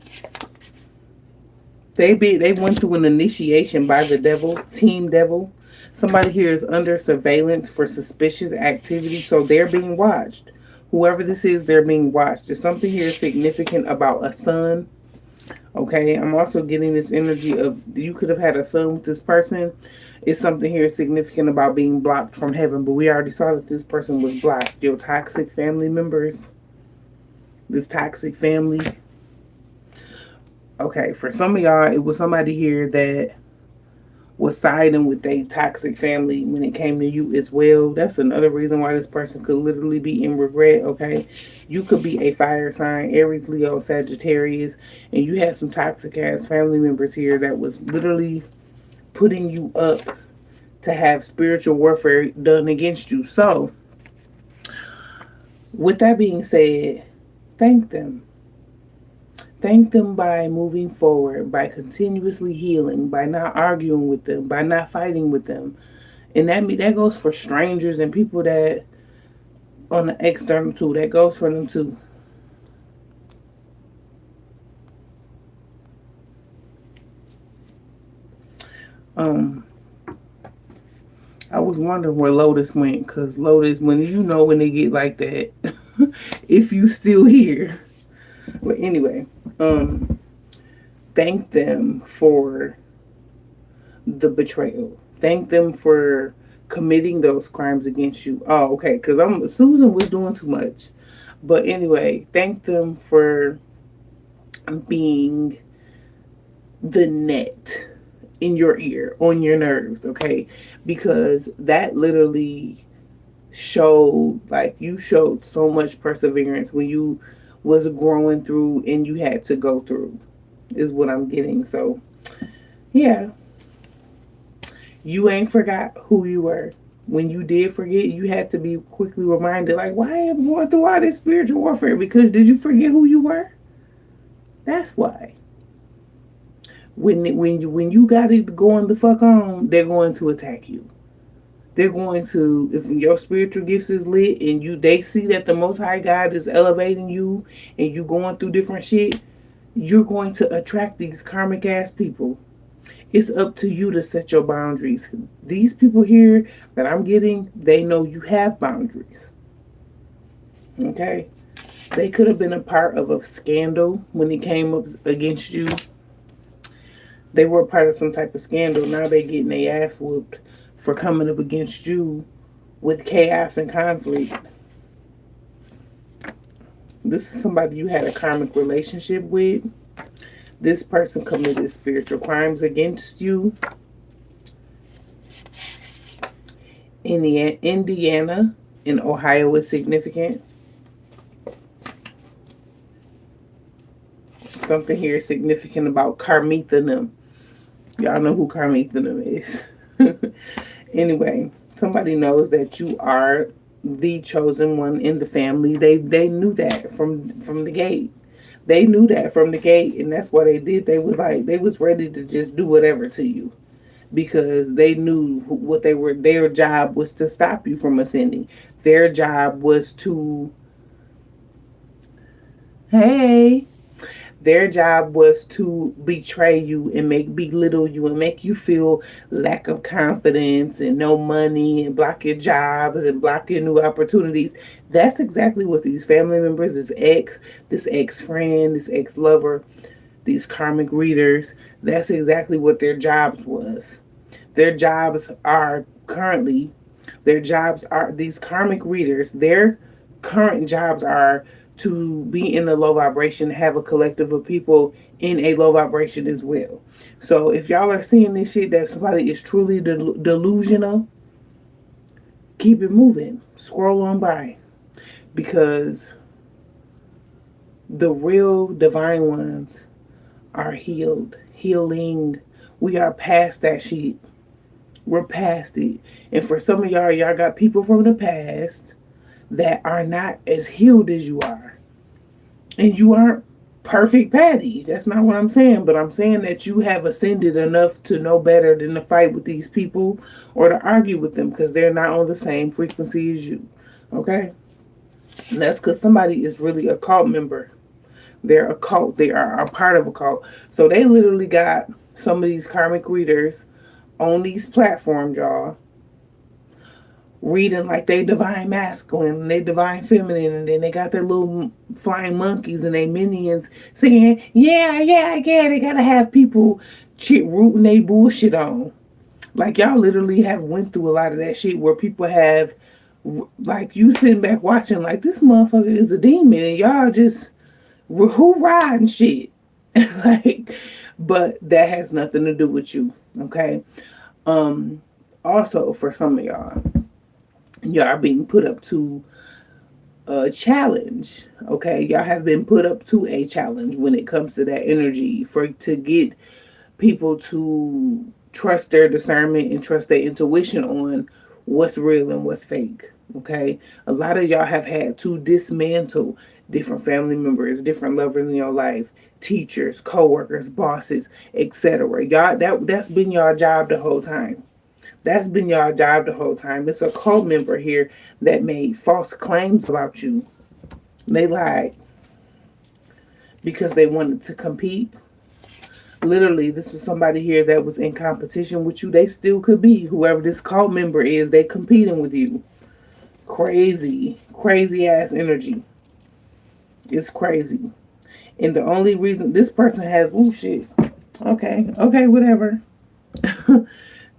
They went through an initiation by the devil, Team Devil. Somebody here is under surveillance for suspicious activity, so they're being watched. Whoever this is, they're being watched. There's something here significant about a son. Okay, I'm also getting this energy of you could have had a son with this person. It's something here significant about being blocked from heaven, but we already saw that this person was blocked. Your toxic family members. This toxic family. Okay, for some of y'all, it was somebody here that was siding with a toxic family when it came to you as well. That's another reason why this person could literally be in regret, okay? You could be a fire sign, Aries, Leo, Sagittarius, and you had some toxic ass family members here that was literally putting you up to have spiritual warfare done against you. So, with that being said, thank them. Thank them by moving forward, by continuously healing, by not arguing with them, by not fighting with them. And that goes for strangers and people that on the external too. That goes for them too. I was wondering where Lotus went, because Lotus, when they get like that, if you still here. But anyway, thank them for the betrayal. Thank them for committing those crimes against you. Oh, okay, because Susan was doing too much. But anyway, thank them for being the net in your ear, on your nerves, okay? Because that literally showed, like, you showed so much perseverance when you was growing through and you had to go through, is what I'm getting. So yeah, you ain't forgot who you were. When you did forget, you had to be quickly reminded, like, why am I going through all this spiritual warfare? Because did you forget who you were? That's why. When you got it going the fuck on, they're going to attack you. They're going to, if your spiritual gifts is lit and they see that the Most High God is elevating you and you going through different shit, you're going to attract these karmic ass people. It's up to you to set your boundaries. These people here that I'm getting, they know you have boundaries. Okay? They could have been a part of a scandal when it came up against you. They were a part of some type of scandal. Now they getting their ass whooped for coming up against you with chaos and conflict. This is somebody you had a karmic relationship with. This person committed spiritual crimes against you. Indiana and Ohio is significant. Something here is significant about Karmithanum. Y'all know who Karmithanum is. Anyway, somebody knows that you are the chosen one in the family. They knew that from the gate. They knew that from the gate, and that's what they did. They was ready to just do whatever to you because they knew what they were. Their job was to stop you from ascending. Their job was to, hey, their job was to betray you and belittle you and make you feel lack of confidence and no money and block your jobs and block your new opportunities. That's exactly what these family members, this ex-friend, this ex-lover, these karmic readers, that's exactly what their jobs was. Their jobs are these karmic readers, their current jobs are to be in the low vibration, have a collective of people in a low vibration as well. So if y'all are seeing this shit that somebody is truly delusional, keep it moving. Scroll on by. Because the real divine ones are healing. We are past that shit. We're past it. And for some of y'all got people from the past that are not as healed as you are. And you aren't perfect Patty. That's not what I'm saying. But I'm saying that you have ascended enough to know better than to fight with these people or to argue with them because they're not on the same frequency as you. Okay? And that's because somebody is really a cult member. They're a cult. They are a part of a cult. So they literally got some of these karmic readers on these platforms, y'all, reading like they divine masculine and they divine feminine, and then they got their little flying monkeys and they minions singing, yeah, they gotta have people rooting they bullshit on. Like, y'all literally have went through a lot of that shit where people have, like, you sitting back watching like this motherfucker is a demon and y'all just hoorah and shit. Like, but that has nothing to do with you, okay? Also, for some of y'all are being put up to a challenge, okay? Y'all have been put up to a challenge when it comes to that energy to get people to trust their discernment and trust their intuition on what's real and what's fake, okay? A lot of y'all have had to dismantle different family members, different lovers in your life, teachers, co-workers, bosses, etc. Y'all, that's been your job the whole time. That's been your job the whole time. It's a cult member here that made false claims about you. They lied because they wanted to compete. Literally, this was somebody here that was in competition with you. They still could be. Whoever this cult member is, they competing with you. Crazy ass energy. It's crazy. And the only reason this person has, oh shit. Okay, whatever.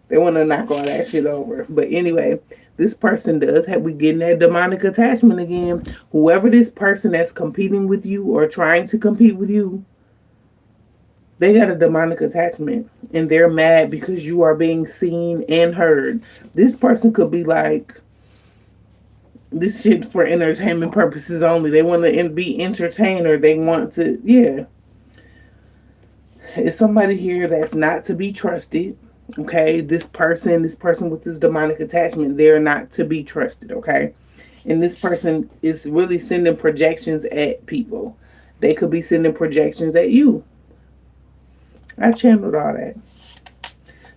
They want to knock all that shit over. But anyway, this person does have, we getting that demonic attachment again. Whoever this person that's competing with you or trying to compete with you, They got a demonic attachment and they're mad because you are being seen and heard. This person could be like, this shit for entertainment purposes only. They want to be entertainer. They want to, yeah. It's somebody here that's not to be trusted. Okay, this person with this demonic attachment, they're not to be trusted. Okay, and this person is really sending projections at people. They could be sending projections at you. I channeled all that.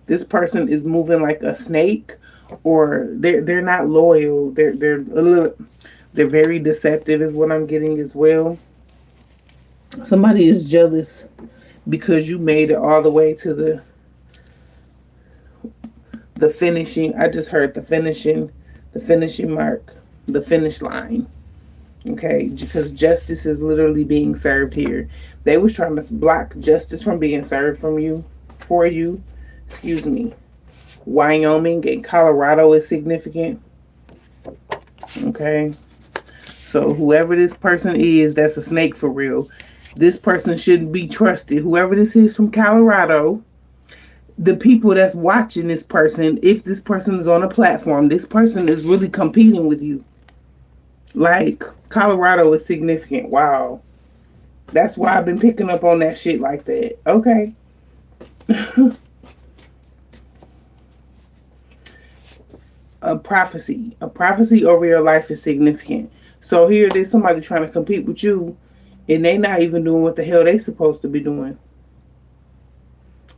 This person is moving like a snake, or they're not loyal. They're very deceptive, is what I'm getting as well. Somebody is jealous because you made it all the way to the finishing. I just heard the finishing mark, the finish line. Okay, because justice is literally being served here. They was trying to block justice from being served for you. Excuse me. Wyoming and Colorado is significant. Okay. So whoever this person is, that's a snake for real. This person shouldn't be trusted. Whoever this is from Colorado, the people that's watching this person, if this person is on a platform, this person is really competing with you. Like, Colorado is significant. Wow. That's why I've been picking up on that shit like that. Okay. A prophecy. A prophecy over your life is significant. So here it is, somebody trying to compete with you, and they not even doing what the hell they supposed to be doing.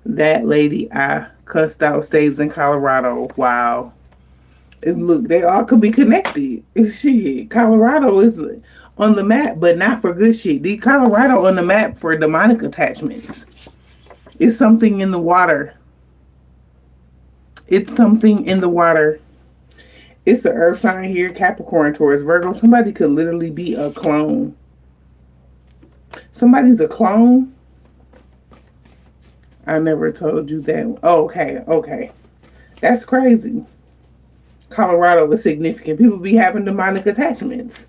That lady I cussed out stays in Colorado. Wow. And look, they all could be connected. Shit, Colorado is on the map, but not for good shit. The Colorado on the map for demonic attachments. It's something in the water. It's something in the water. It's the earth sign here, Capricorn, Taurus, Virgo. Somebody could literally be a clone. Somebody's a clone. I never told you that. Oh, okay. That's crazy. Colorado is significant. People be having demonic attachments.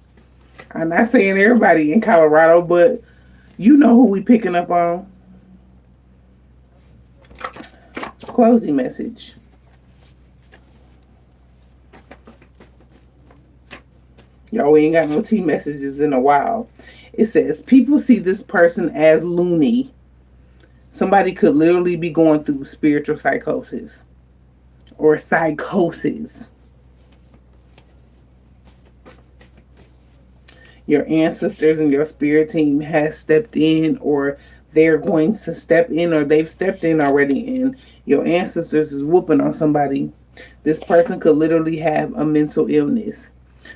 I'm not saying everybody in Colorado, but you know who we picking up on. Closing message. Y'all, we ain't got no T messages in a while. It says, people see this person as loony. Somebody could literally be going through spiritual psychosis or psychosis. Your ancestors and your spirit team has stepped in, or they're going to step in, or they've stepped in already, and your ancestors is whooping on somebody. This person could literally have a mental illness.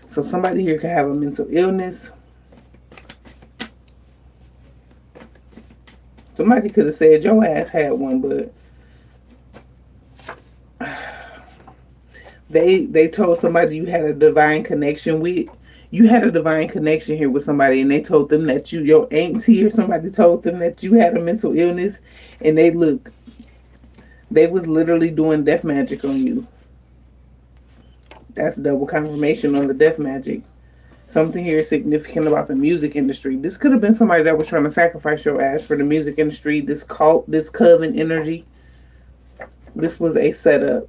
So somebody here could have a mental illness. Somebody could have said your ass had one, but they told somebody you had a divine connection with. You had a divine connection here with somebody, and they told them that your auntie or somebody told them that you had a mental illness, and they was literally doing death magic on you. That's double confirmation on the death magic. Something here is significant about the music industry. This could have been somebody that was trying to sacrifice your ass for the music industry, this cult, this coven energy. This was a setup.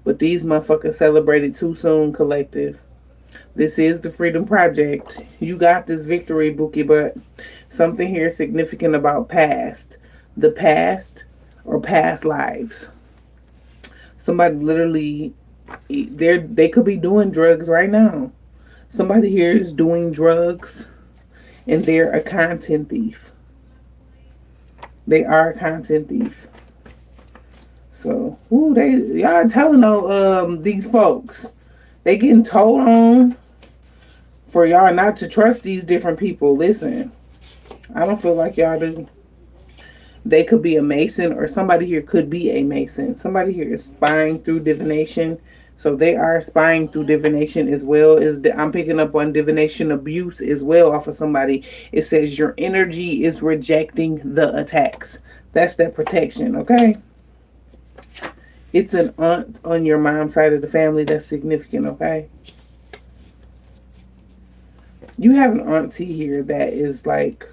But these motherfuckers celebrated too soon, collective. This is the Freedom Project. You got this victory, Bookie, but something here is significant about past. The past or past lives. Somebody literally, they could be doing drugs right now. Somebody here is doing drugs, and they're a content thief. They are a content thief. So, y'all telling these folks, they getting told on for y'all not to trust these different people. Listen, I don't feel like y'all do. They could be a Mason, or somebody here could be a Mason. Somebody here is spying through divination. So they are spying through divination as well. I'm picking up on divination abuse as well off of somebody. It says your energy is rejecting the attacks. That's that protection, okay? It's an aunt on your mom's side of the family that's significant, okay? You have an auntie here that is like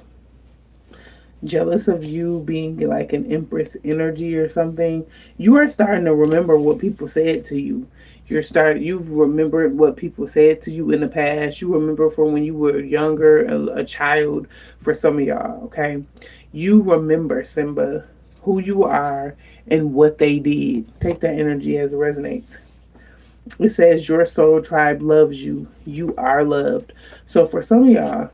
jealous of you being like an empress energy or something. You are starting to remember what people said to you. You've remembered what people said to you in the past. You remember from when you were younger, a child, for some of y'all, okay? You remember, Simba, who you are and what they did. Take that energy as it resonates. It says your soul tribe loves you. You are loved. So for some of y'all,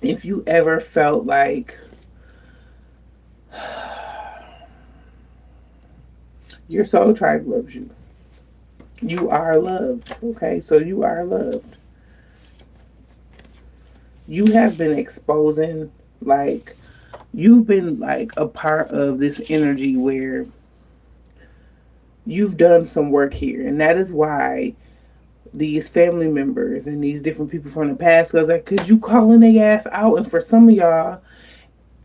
if you ever felt like your soul tribe loves you, you are loved. Okay, so you are loved. You have been exposing, like, you've been like a part of this energy where you've done some work here, and that is why these family members and these different people from the past goes like, cause you calling their ass out, and for some of y'all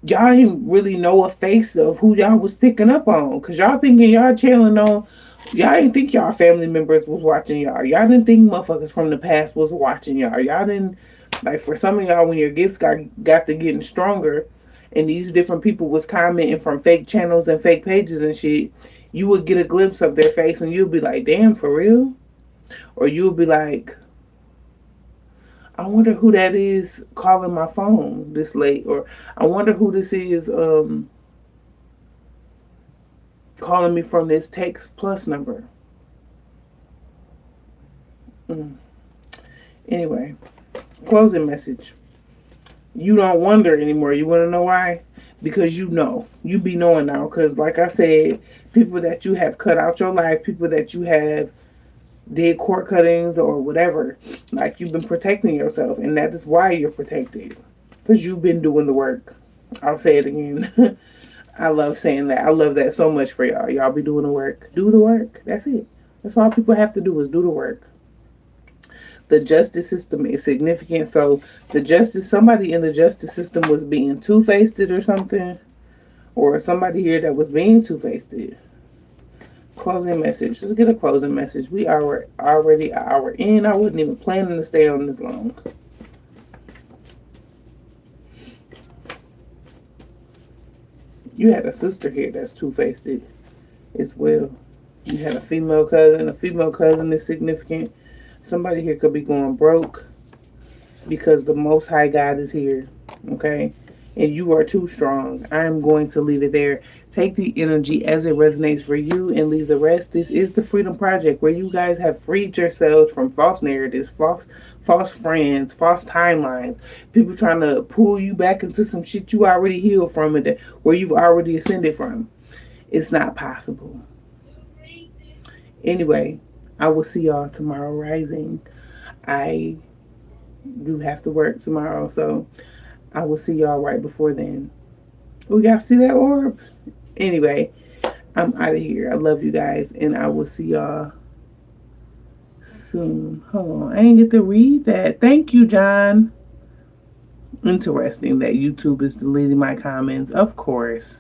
didn't really know a face of who y'all was picking up on, cause y'all thinking y'all channeling on. Y'all didn't think y'all family members was watching y'all. Y'all didn't think motherfuckers from the past was watching y'all. Y'all didn't, like, for some of y'all, when your gifts got to getting stronger, and these different people was commenting from fake channels and fake pages and shit, you would get a glimpse of their face and you'd be like, damn, for real? Or you'll be like, I wonder who that is calling my phone this late. Or I wonder who this is calling me from this text plus number. Anyway, closing message. You don't wonder anymore. You want to know why? Because you know. You be knowing now. Because like I said, people that you have cut out your life, people that you have did cord cuttings or whatever, like, you've been protecting yourself, and that is why you're protected, because you've been doing the work. I'll say it again. I love saying that. I love that so much for y'all. Y'all be doing the work. Do the work. That's it. That's all people have to do is do the work. The justice system is significant. So somebody in the justice system was being two-faced or something, or somebody here that was being two-faced. Closing message. Let's get a closing message. We are already an hour in. I wasn't even planning to stay on this long. You had a sister here that's two-faced as well. You had a female cousin. A female cousin is significant. Somebody here could be going broke because the Most High God is here. Okay? And you are too strong. I'm going to leave it there. Take the energy as it resonates for you and leave the rest. This is the Freedom Project, where you guys have freed yourselves from false narratives, false friends, false timelines, people trying to pull you back into some shit you already healed from, and where you've already ascended from. It's not possible. Anyway, I will see y'all tomorrow rising. I do have to work tomorrow, so I will see y'all right before then. We got to see that orb? Anyway, I'm out of here. I love you guys, and I will see y'all soon. Hold on. I didn't get to read that. Thank you, John. Interesting that YouTube is deleting my comments. Of course.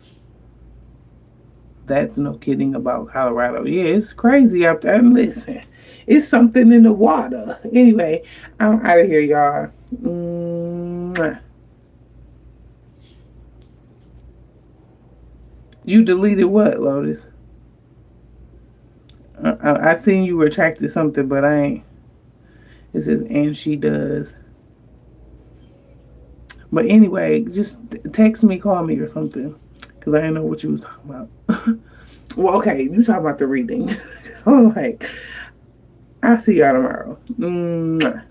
That's no kidding about Colorado. Yeah, it's crazy out there. And listen, it's something in the water. Anyway, I'm out of here, y'all. Mwah. You deleted what, Lotus? I seen you retracted something, but I ain't. It says, and she does. But anyway, just text me, call me or something. Because I didn't know what you was talking about. Well, okay, you talking about the reading. So I'm like, I'll see y'all tomorrow. Mwah.